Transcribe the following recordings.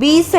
20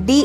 D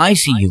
ICU,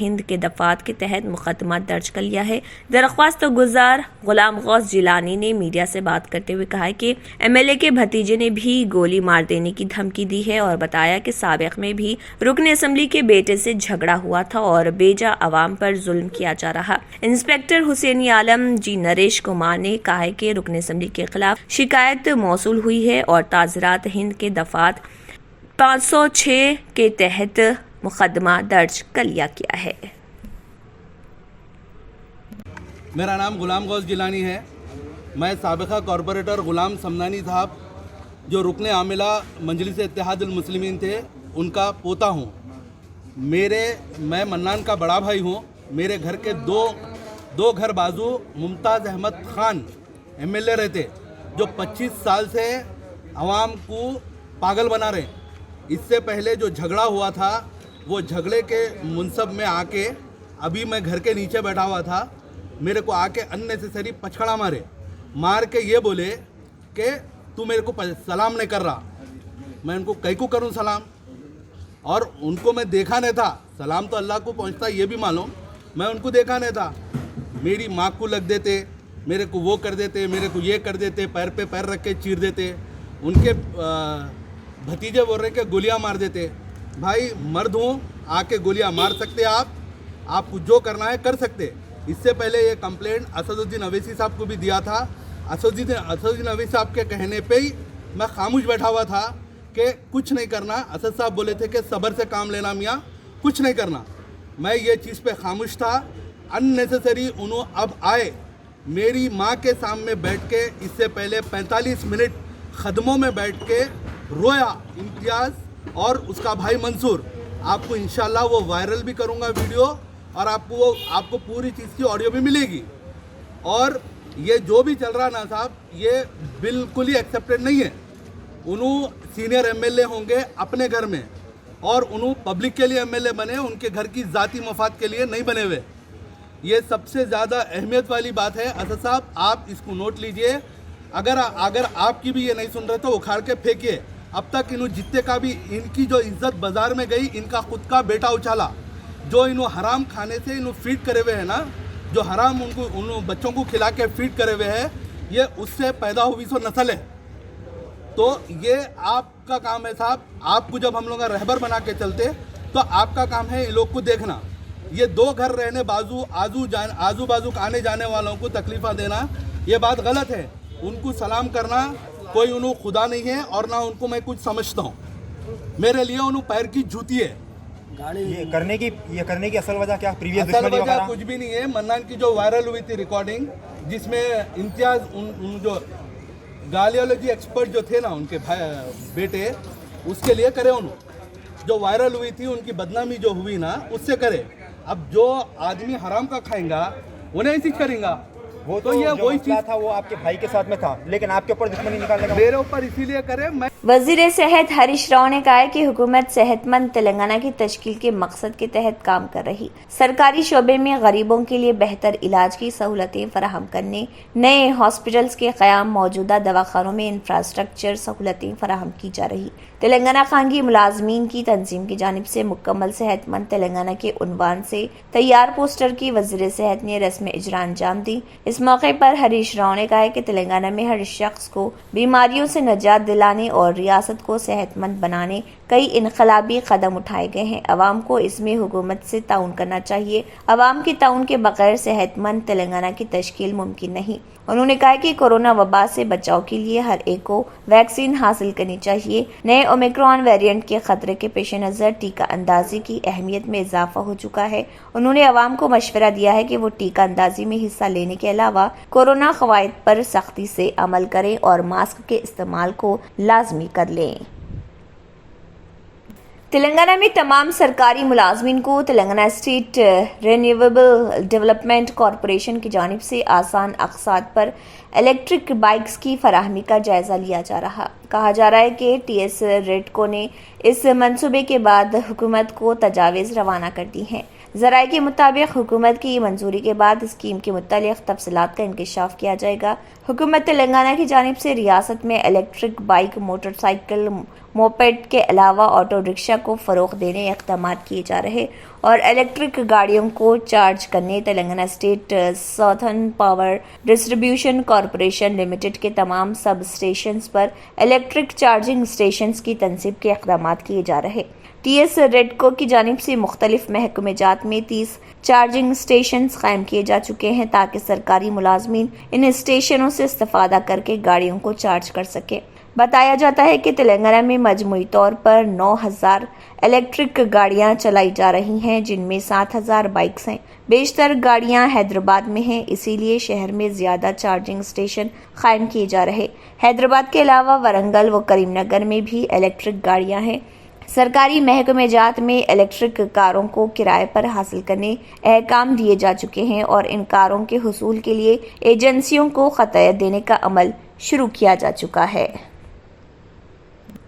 ہند کے دفعات کے تحت مقدمہ درج کر لیا ہے۔ درخواست گزار غلام غوث جیلانی نے میڈیا سے بات کرتے ہوئے کہا کہ MLA کے بھتیجے نے بھی گولی مار دینے کی دھمکی دی ہے اور بتایا کہ سابق میں بھی رکن اسمبلی کے بیٹے سے جھگڑا ہوا تھا اور بیجا عوام پر ظلم کیا جا رہا۔ انسپکٹر حسین عالم جی نریش کمار نے کہا ہے کہ رکن اسمبلی کے خلاف شکایت موصول ہوئی ہے اور تعزیرات ہند کے دفعات 506 کے تحت مقدمہ درج کر لیا گیا ہے۔ میرا نام غلام غوث جیلانی ہے۔ میں سابقہ کارپوریٹر غلام سمنانی صاحب جو رکن عاملہ مجلس اتحاد المسلمین تھے ان کا پوتا ہوں۔ میں منان کا بڑا بھائی ہوں۔ میرے گھر کے دو گھر بازو ممتاز احمد خان MLA رہتے جو 25 سال سے عوام کو پاگل بنا رہے۔ اس سے پہلے جو جھگڑا ہوا تھا وہ جھگڑے کے منصب میں آ کے ابھی میں گھر کے نیچے بیٹھا ہوا تھا، میرے کو آ کے اننیسیسری پچھڑا مار کے یہ بولے کہ تو میرے کو سلام نہیں کر رہا۔ میں ان کو کئی کو کروں سلام، اور ان کو میں دیکھا نہیں تھا۔ سلام تو اللہ کو پہنچتا یہ بھی معلوم، میں ان کو دیکھا نہیں تھا۔ میری ماں کو لگ دیتے، میرے کو وہ کر دیتے، میرے کو یہ کر دیتے، پیر پہ پیر رکھ کے چیر دیتے۔ ان کے بھتیجے بول رہے کہ گولیاں مار دیتے۔ بھائی مرد ہوں، آ کے گولیاں مار سکتے آپ کو جو کرنا ہے کر سکتے۔ اس سے پہلے یہ کمپلینٹ اسد الدین اویسی صاحب کو بھی دیا تھا۔ اسد الدین اویسی صاحب کے کہنے پہ ہی میں خاموش بیٹھا ہوا تھا کہ کچھ نہیں کرنا۔ اسد صاحب بولے تھے کہ صبر سے کام لینا میاں، کچھ نہیں کرنا۔ میں یہ چیز پہ خاموش تھا۔ اننیسیسری انہوں اب آئے میری ماں کے سامنے بیٹھ کے، اس سے پہلے 45 منٹ خدموں میں بیٹھ کے رویا امتیاز اور اس کا بھائی منصور۔ آپ کو انشاءاللہ وہ وائرل بھی کروں گا ویڈیو، اور آپ کو پوری چیز کی آڈیو بھی ملے گی۔ اور یہ جو بھی چل رہا نا صاحب، یہ بالکل ہی ایکسیپٹڈ نہیں ہے۔ انہوں سینئر MLA ہوں گے اپنے گھر میں، اور انہوں پبلک کے لیے MLA بنے، ان کے گھر کی ذاتی مفاد کے لیے نہیں بنے ہوئے۔ یہ سب سے زیادہ اہمیت والی بات ہے۔ اسد صاحب آپ اس کو نوٹ لیجئے، اگر آپ کی بھی یہ نہیں سن رہے تو اکھاڑ کے پھینکیے۔ اب تک انہوں جتنے کا بھی ان کی جو عزت بازار میں گئی، ان کا خود کا بیٹا اچھالا، جو انہوں حرام کھانے سے انہوں فیڈ کرے ہوئے ہیں نا، جو حرام انہوں بچوں کو کھلا کے فیڈ کرے ہوئے ہیں، یہ اس سے پیدا ہوئی سو نسل ہے۔ تو یہ آپ کا کام ہے صاحب، آپ کو جب ہم لوگ رہبر بنا کے چلتے تو آپ کا کام ہے ان لوگ کو دیکھنا۔ یہ دو گھر رہنے آزو بازو آنے جانے والوں کو تکلیفیں دینا، یہ بات غلط ہے۔ ان کو سلام کرنا، کوئی انہوں خدا نہیں ہے اور نہ ان کو میں کچھ سمجھتا ہوں۔ میرے لیے انہوں پیر کی جوتی ہے۔ یہ کرنے کی اصل وجہ کیا؟ اصل وجہ کچھ بھی نہیں ہے۔ منان کی جو وائرل ہوئی تھی ریکارڈنگ، جس میں امتیاز جو گالیالوجی ایکسپرٹ جو تھے نا، ان کے بیٹے، اس کے لیے کرے انہوں جو وائرل ہوئی تھی، ان کی بدنامی جو ہوئی نا، اس سے کرے۔ اب جو آدمی حرام کا کھائیں گا انہیں ایسی کریں گا۔ وہ تو یہ وہی چیز تھا، وہ آپ کے بھائی کے ساتھ میں تھا، لیکن آپ کے اوپر دشمنی نکالنے کا میرے اوپر اسی لیے کرے۔ وزیر صحت ہریش راؤ نے کہا ہے کہ حکومت صحت مند تلنگانہ کی تشکیل کے مقصد کے تحت کام کر رہی۔ سرکاری شعبے میں غریبوں کے لیے بہتر علاج کی سہولتیں فراہم کرنے، نئے ہاسپٹلز کے قیام، موجودہ دواخانوں میں انفراسٹرکچر سہولتیں فراہم کی جا رہی۔ تلنگانہ خانگی ملازمین کی تنظیم کی جانب سے مکمل صحت مند تلنگانہ کے عنوان سے تیار پوسٹر کی وزیر صحت نے رسم اجرا انجام دی۔ اس موقع پر ہریش راؤ نے کہا کہ تلنگانہ میں ہر شخص کو بیماریوں سے نجات دلانے اور ریاست کو صحت مند بنانے کئی انقلابی قدم اٹھائے گئے ہیں۔ عوام کو اس میں حکومت سے تعاون کرنا چاہیے۔ عوام کے تعاون کے بغیر صحت مند تلنگانہ کی تشکیل ممکن نہیں۔ انہوں نے کہا کہ کورونا وبا سے بچاؤ کے لیے ہر ایک کو ویکسین حاصل کرنی چاہیے۔ نئے اومیکرون ویریئنٹ کے خطرے کے پیش نظر ٹیکہ اندازی کی اہمیت میں اضافہ ہو چکا ہے۔ انہوں نے عوام کو مشورہ دیا ہے کہ وہ ٹیکہ اندازی میں حصہ لینے کے علاوہ کورونا قواعد پر سختی سے عمل کریں اور ماسک کے استعمال کو لازمی کر لیں۔ تلنگانہ میں تمام سرکاری ملازمین کو Telangana state renewable development corporation کی جانب سے آسان اقساط پر الیکٹرک بائکس کی فراہمی کا جائزہ لیا جا رہا۔ کہا جا رہا ہے کہ TS ریڈکو نے اس منصوبے کے بعد حکومت کو تجاویز روانہ کر دی ہیں۔ ذرائع کے مطابق حکومت کی منظوری کے بعد اسکیم کے متعلق تفصیلات کا انکشاف کیا جائے گا۔ حکومت تلنگانہ کی جانب سے ریاست میں الیکٹرک بائک، موٹر سائیکل، موپیڈ کے علاوہ آٹو رکشہ کو فروغ دینے اقدامات کیے جا رہے اور الیکٹرک گاڑیوں کو چارج کرنے Telangana state southern power distribution corporation limited کے تمام سب اسٹیشنز پر الیکٹرک چارجنگ اسٹیشنز کی تنصیب کے اقدامات کیے جا رہے۔ ٹی ایس ریڈکو کی جانب سے مختلف محکمہ جات میں 30 چارجنگ اسٹیشنز قائم کیے جا چکے ہیں تاکہ سرکاری ملازمین ان اسٹیشنوں سے استفادہ کر کے گاڑیوں کو چارج کر سکیں۔ بتایا جاتا ہے کہ تلنگانہ میں مجموعی طور پر 9000 الیکٹرک گاڑیاں چلائی جا رہی ہیں، جن میں 7000 بائکس ہیں۔ بیشتر گاڑیاں حیدرآباد میں ہیں، اسی لیے شہر میں زیادہ چارجنگ اسٹیشن قائم کیے جا رہے۔ حیدرآباد کے علاوہ ورنگل و کریم نگر میں بھی الیکٹرک گاڑیاں ہیں۔ سرکاری محکمہ جات میں الیکٹرک کاروں کو کرائے پر حاصل کرنے احکام دیے جا چکے ہیں اور ان کاروں کے حصول کے لیے ایجنسیوں کو خطیت دینے کا عمل شروع کیا جا چکا ہے۔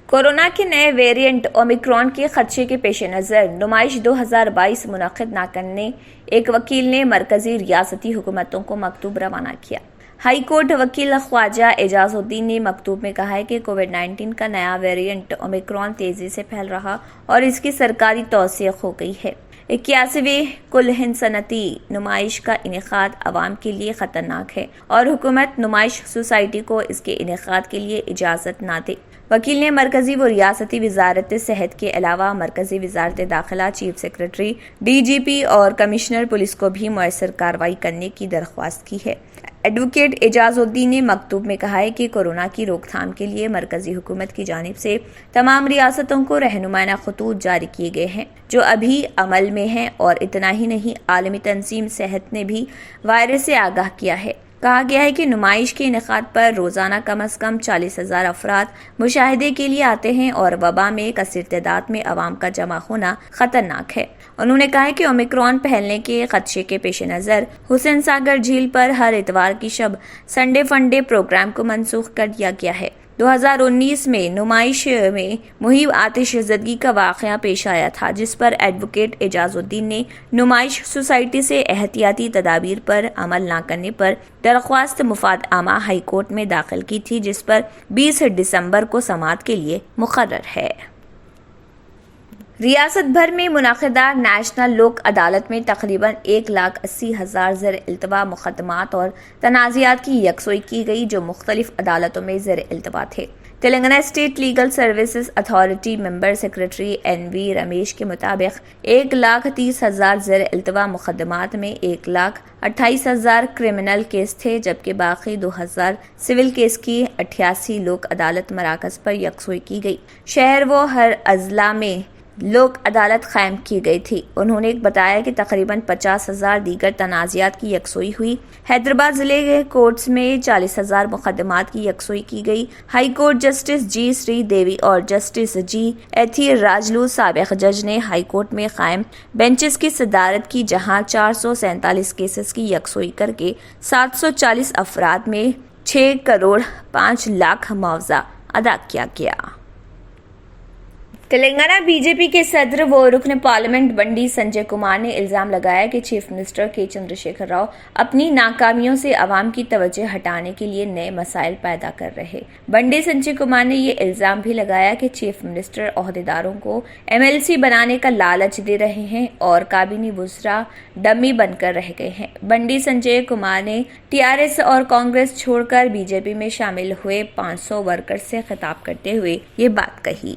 کورونا کے نئے ویریئنٹ اومیکرون کے خدشے کے پیش نظر نمائش 2022 منعقد نہ کرنے ایک وکیل نے مرکزی ریاستی حکومتوں کو مکتوب روانہ کیا۔ ہائی کورٹ وکیل خواجہ اعجاز الدین نے مکتوب میں کہا ہے کہ کووڈ-19 کا نیا ویریئنٹ اومیکرون تیزی سے پھیل رہا اور اس کی سرکاری توثیق ہو گئی ہے۔ 81ویں کل ہند صنعتی نمائش کا انعقاد عوام کے لیے خطرناک ہے اور حکومت نمائش سوسائٹی کو اس کے انعقاد کے لیے اجازت نہ دے۔ وکیل نے مرکزی و ریاستی وزارت صحت کے علاوہ مرکزی وزارت داخلہ، چیف سیکرٹری، ڈی جی پی اور کمشنر پولیس کو بھی مؤثر کارروائی کرنے کی درخواست کی ہے۔ ایڈوکیٹ اعجاز الدین نے مکتوب میں کہا ہے کہ کورونا کی روک تھام کے لیے مرکزی حکومت کی جانب سے تمام ریاستوں کو رہنمائانہ خطوط جاری کیے گئے ہیں جو ابھی عمل میں ہیں، اور اتنا ہی نہیں، عالمی تنظیم صحت نے بھی وائرس سے آگاہ کیا ہے۔ کہا گیا ہے کہ نمائش کے انعقاد پر روزانہ کم از کم 40,000 افراد مشاہدے کے لیے آتے ہیں اور وبا میں کثیر تعداد میں عوام کا جمع ہونا خطرناک ہے۔ انہوں نے کہا کہ اومیکرون پھیلنے کے خدشے کے پیش نظر حسین ساگر جھیل پر ہر اتوار کی شب سنڈے فنڈے پروگرام کو منسوخ کر دیا گیا ہے۔ 2019 میں نمائش میں مہم آتش زدگی کا واقعہ پیش آیا تھا، جس پر ایڈوکیٹ اعجاز الدین نے نمائش سوسائٹی سے احتیاطی تدابیر پر عمل نہ کرنے پر درخواست مفاد عامہ ہائی کورٹ میں داخل کی تھی، جس پر 20 دسمبر کو سماعت کے لیے مقرر ہے۔ ریاست بھر میں منعقدہ نیشنل لوک عدالت میں تقریباً 180,000 زیر التوا مقدمات اور تنازعات کی یکسوئی کی گئی، جو مختلف عدالتوں میں زیر التوا تھے۔ Telangana state legal services authority member secretary N V Ramesh کے مطابق 130,000 زیر التوا مقدمات میں 128,000 کرمنل کیس تھے، جبکہ باقی 2,000 سول کیس کی 88 لوک عدالت مراکز پر یکسوئی کی گئی۔ شہر و ہر اضلاع میں لوک عدالت قائم کی گئی تھی۔ انہوں نے بتایا کہ تقریباً 50,000 دیگر تنازعات کی یکسوئی ہوئی۔ حیدرآباد ضلع کے کورٹس میں 40,000 مقدمات کی یکسوئی کی گئی۔ ہائی کورٹ جسٹس جی سری دیوی اور جسٹس جی ایتھی راجلو سابق جج نے ہائی کورٹ میں قائم بینچز کی صدارت کی، جہاں 447 کیسز کی یکسوئی کر کے 740 افراد میں 6 کروڑ 5 لاکھ معاوضہ ادا کیا گیا۔ تلنگانہ بی جے پی کے صدر و رکن پارلیمنٹ بنڈی سنجے کمار نے الزام لگایا کہ چیف منسٹر کے چندرشیکھر راؤ اپنی ناکامیوں سے عوام کی توجہ ہٹانے کے لیے نئے مسائل پیدا کر رہے۔ بنڈی سنجے کمار نے یہ الزام بھی لگایا کہ چیف منسٹر عہدیداروں کو MLC بنانے کا لالچ دے رہے ہیں اور کابینی وزراء ڈمی بن کر رہ گئے ہیں۔ بنڈی سنجے کمار نے TRS اور کانگریس چھوڑ کر BJP میں شامل ہوئے 500 ورکرز سے خطاب کرتے ہوئے یہ بات کہی۔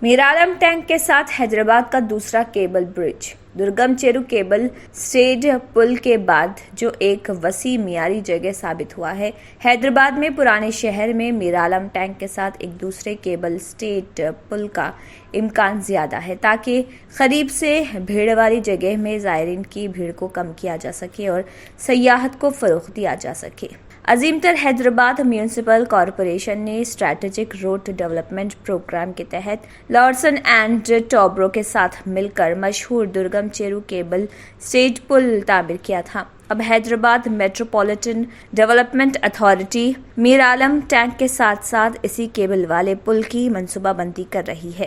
میرالم ٹینک کے ساتھ حیدرآباد کا دوسرا کیبل برج درگم چیرو کیبل سٹیڈ پل کے بعد جو ایک وسیع معیاری جگہ ثابت ہوا ہے۔ حیدرآباد میں پرانے شہر میں میرالم ٹینک کے ساتھ ایک دوسرے کیبل سٹیڈ پل کا امکان زیادہ ہے تاکہ قریب سے بھیڑ والی جگہ میں زائرین کی بھیڑ کو کم کیا جا سکے اور سیاحت کو فروغ دیا جا سکے۔ عظیم تر حیدرآباد میونسپل کارپوریشن نے اسٹریٹجک روڈ ڈیولپمنٹ پروگرام کے تحت لارسن اینڈ ٹوبرو کے ساتھ مل کر مشہور درگم چیرو کیبل سٹیڈ پل تعمیر کیا تھا۔ اب Hyderabad metropolitan development authority Miralam tank کے ساتھ ساتھ اسی کیبل والے پل کی منصوبہ بندی کر رہی ہے۔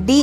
D